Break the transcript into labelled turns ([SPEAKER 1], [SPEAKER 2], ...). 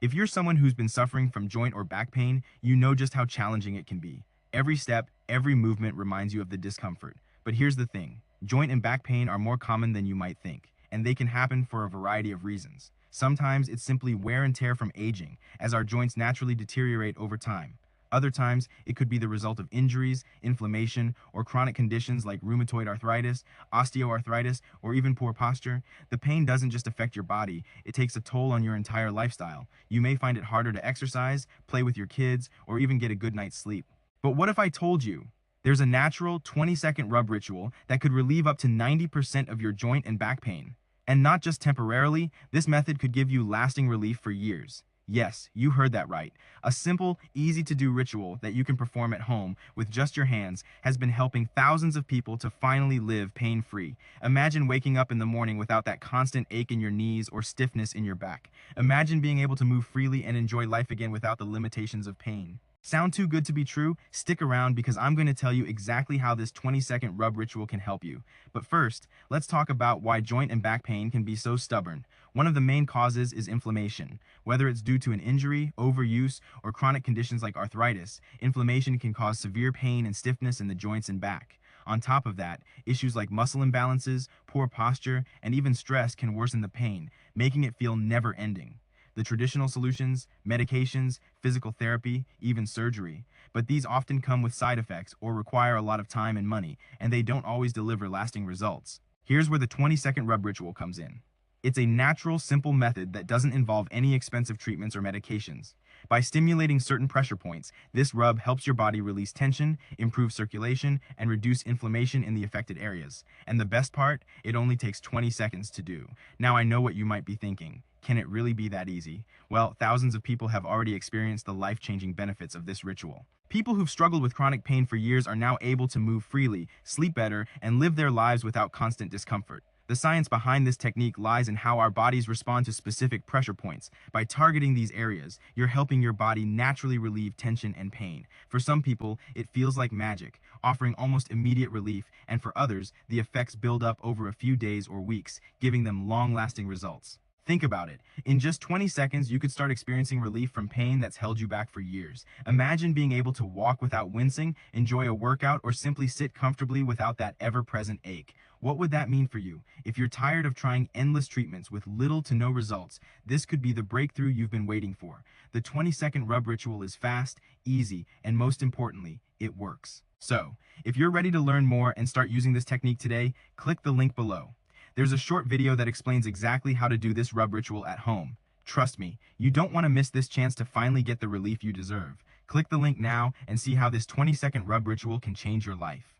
[SPEAKER 1] If you're someone who's been suffering from joint or back pain, you know just how challenging it can be. Every step, every movement reminds you of the discomfort. But here's the thing, joint and back pain are more common than you might think, and they can happen for a variety of reasons. Sometimes it's simply wear and tear from aging, as our joints naturally deteriorate over time. Other times, it could be the result of injuries, inflammation, or chronic conditions like rheumatoid arthritis, osteoarthritis, or even poor posture. The pain doesn't just affect your body, it takes a toll on your entire lifestyle. You may find it harder to exercise, play with your kids, or even get a good night's sleep. But what if I told you there's a natural 20-second rub ritual that could relieve up to 90% of your joint and back pain? And not just temporarily, this method could give you lasting relief for years. Yes, you heard that right. A simple, easy-to-do ritual that you can perform at home with just your hands has been helping thousands of people to finally live pain-free. Imagine waking up in the morning without that constant ache in your knees or stiffness in your back. Imagine being able to move freely and enjoy life again without the limitations of pain. Sound too good to be true? Stick around because I'm going to tell you exactly how this 20-second rub ritual can help you. But first, let's talk about why joint and back pain can be so stubborn. One of the main causes is inflammation. Whether it's due to an injury, overuse, or chronic conditions like arthritis, inflammation can cause severe pain and stiffness in the joints and back. On top of that, issues like muscle imbalances, poor posture, and even stress can worsen the pain, making it feel never-ending. The traditional solutions, medications, physical therapy, even surgery. But these often come with side effects or require a lot of time and money, and they don't always deliver lasting results. Here's where the 20-second rub ritual comes in. It's a natural, simple method that doesn't involve any expensive treatments or medications. By stimulating certain pressure points, this rub helps your body release tension, improve circulation, and reduce inflammation in the affected areas. And the best part, it only takes 20 seconds to do. Now I know what you might be thinking. Can it really be that easy? Well, thousands of people have already experienced the life-changing benefits of this ritual. People who've struggled with chronic pain for years are now able to move freely, sleep better, and live their lives without constant discomfort. The science behind this technique lies in how our bodies respond to specific pressure points. By targeting these areas, you're helping your body naturally relieve tension and pain. For some people, it feels like magic, offering almost immediate relief, and for others, the effects build up over a few days or weeks, giving them long-lasting results. Think about it. In just 20 seconds, you could start experiencing relief from pain that's held you back for years. Imagine being able to walk without wincing, enjoy a workout, or simply sit comfortably without that ever-present ache. What would that mean for you? If you're tired of trying endless treatments with little to no results, this could be the breakthrough you've been waiting for. The 20-second rub ritual is fast, easy, and most importantly, it works. So, if you're ready to learn more and start using this technique today, click the link below. There's a short video that explains exactly how to do this rub ritual at home. Trust me, you don't want to miss this chance to finally get the relief you deserve. Click the link now and see how this 20-second rub ritual can change your life.